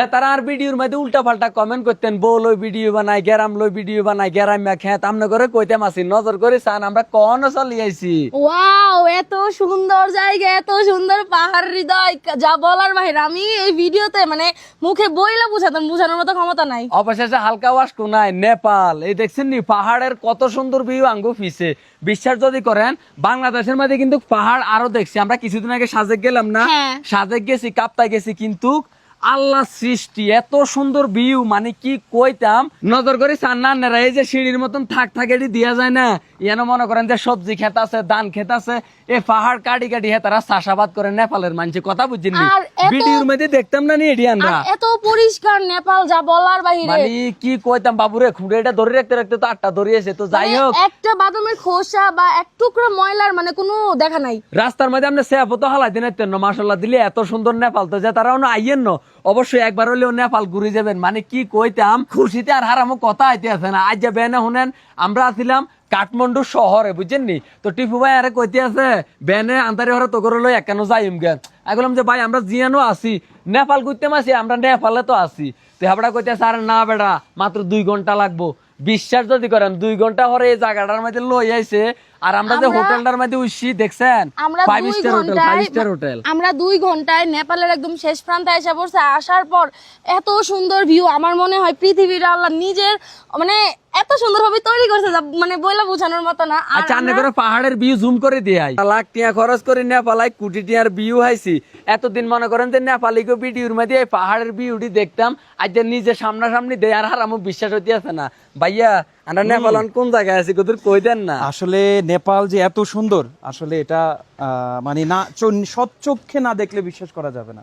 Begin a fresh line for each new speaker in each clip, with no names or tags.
তারা আর ভিডিওর মধ্যে উল্টা পাল্টা কমেন্ট করতেন, বউ লই ভিডিও বানাই, গ্যারাম লই ভিডিও বানাই, গ্যারাম খেত আমনে করে কইতাম আসি, নজর করে চান আমরা কোন চলি আইছি।
ওয়াও, এত সুন্দর জায়গা, এত সুন্দর পাহাড় হৃদয়, যা বলার বাহিরে। আমি এই ভিডিওতে মানে মুখে বইলা বুঝানোর মতো ক্ষমতা নাই।
অবশেষে হালকা ওয়াশ কোনায় নেপাল, এই দেখছেন নি পাহাড়ের কত সুন্দর ভিউ আঙ্গু পিছে। বিশ্বাস যদি করেন বাংলাদেশের মধ্যে কিন্তু পাহাড় আরো দেখছি আমরা। কিছুদিন আগে সাজেক গেলাম না, সাজেক গেছি, কাপ্তাই গেছি, কিন্তু আল্লাহ সৃষ্টি এত সুন্দর ভিউ মানে কি কইতাম। নজর করে চান্না এই যে সিঁড়ির মতন থাক এটি দিয়া যায় না, এনে মনে করেন যে সবজি ক্ষেত আছে, ধান ক্ষেত আছে, এই পাহাড় কাটি তারা চাষাবাদ করে নেপালের মানুষের কথা বুঝছেন ভিডিওর মধ্যে দেখতাম না নি এটি আমরা।
এত পরিষ্কার নেপাল, যা বলার বাহিরে।
মানে কি কইতাম বাবুরে, খুঁড়েটা ধরে রাখতে তো 8টা ধরিয়েছে। তো যাই হোক,
একটা বাদামের খোসা বা এক টুকরো ময়লার মানে কোনো দেখা নাই।
রাস্তার মধ্যে আপনি সেফ তো হালাই দিন মাশাআল্লাহ দিলে এত সুন্দর নেপাল। তো যে তারাও না আইয়েন না, অবশ্যই একবার হলেও নেপাল ঘুরে যাবেন। মানে কি কইতাম, খুশিতে আর হারামো কথা আইতে আছে না। আজ যাবে না শুনেন, আমরা আছিলাম কাঠমান্ডু শহরে, বুঝছেন নি। তো টিপু ভাই আরে কইতে আছে বেনে আন্তারি হরে তো করে লই একানো যাইম গে। বললাম যে ভাই আমরা জিয়ানো আছি, নেপাল ঘুরতে মাসি, আমরা নেপালে তো আছি। তো হাবড়া কইতে আছে আরে না বেড়া, মাত্র 2 ঘন্টা লাগবো। বিশ্বাস যদি করেন 2 ঘন্টা পরে এই জায়গাটার মধ্যে লই আইছে। আর আমরা যে হোটেলটার মধ্যে উঠছি দেখছেন, 5 স্টার হোটেল, 5 স্টার হোটেল।
আমরা 2 ঘন্টায় নেপালের একদম শেষ প্রান্তে এসে পড়ছে। আসার পর এত সুন্দর ভিউ, আমার মনে হয় পৃথিবীর আল্লাহ নিজের মানে এত সুন্দর ভাবে তৈরি করছে, মানে বইলা বোঝানোর মতো না।
আচ্ছা আন্নে করে পাহাড়ের ভিউ জুম করে দিয়াই, লাখ টাকা খরচ করে নেপালাই কোটি টাকার ভিউ হাইছি। এতদিন মনে করেন যে নেপালিকে ভিডিওর মধ্যে এই পাহাড়ের ভিউটি দেখতাম, আজ যে নিজে সামনাসামনি দেয় আর হারামো বিশ্বাস হতে আছে না। ভাইয়া আমরা নেপাল কোন জায়গায় আছি কত কই দেন না।
আসলে নেপাল যে এত সুন্দর, আসলে এটা মানে না সচক্ষে না দেখলে বিশ্বাস করা যাবে না।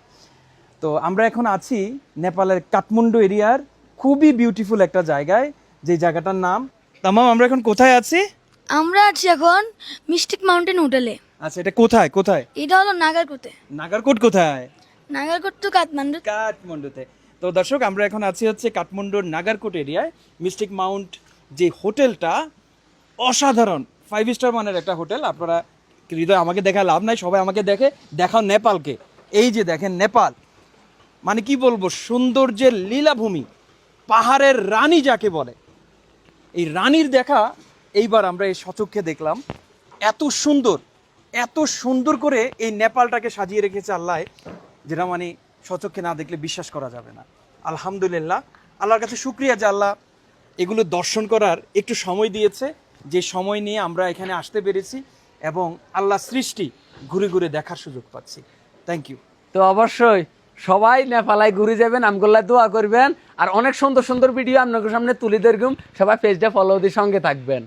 তো আমরা এখন আছি নেপালের কাঠমান্ডু এরিয়ার খুবই বিউটিফুল একটা জায়গায়, যে জায়গাটার নাম তামাম। আমরা এখন কোথায় আছি?
আমরা আছি এখন মিস্টিক মাউন্টেন হোটেলে।
আচ্ছা, এটা কোথায় কোথায়?
এটা হলো নাগারকোটে।
নাগারকোট কোথায়?
নাগারকোট তো কাঠমান্ডু।
কাঠমান্ডুতে। তো দর্শক, আমরা এখন আছি হচ্ছে কাঠমান্ডুর নাগারকোট এরিয়ায়। মিস্টিক মাউন্ট যে হোটেলটা অসাধারণ 5 স্টার মানের একটা হোটেল। আপনারা হৃদয় আমাকে দেখা লাভ নাই, সবাই আমাকে দেখে দেখাও নেপালকে। এই যে দেখেন নেপাল, মানে কি বলবো, সৌন্দর্যের লীলাভূমি, পাহাড়ের রানী যাকে বলে, এই রানীর দেখা এইবার আমরা এই সচক্ষে দেখলাম। এত সুন্দর করে এই নেপালটাকে সাজিয়ে রেখেছে আল্লাহ, যেটা মানে সচক্ষে না দেখলে বিশ্বাস করা যাবে না। আলহামদুলিল্লাহ, আল্লাহর কাছে শুকরিয়া যে আল্লাহ এগুলো দর্শন করার একটু সময় দিয়েছে, যে সময় নিয়ে আমরা এখানে আসতে পেরেছি এবং আল্লাহ সৃষ্টি ঘুরে ঘুরে দেখার সুযোগ পাচ্ছি। Thank you.
তো অবশ্যই সবাই নেপালায় ঘুরে যাবেন, আমগুল্লায় দোয়া করবেন, আর অনেক সুন্দর সুন্দর ভিডিও আপনাদের সামনে তুলে ধরবেন। সবাই পেজটা ফলো দিয়ে সঙ্গে থাকবেন।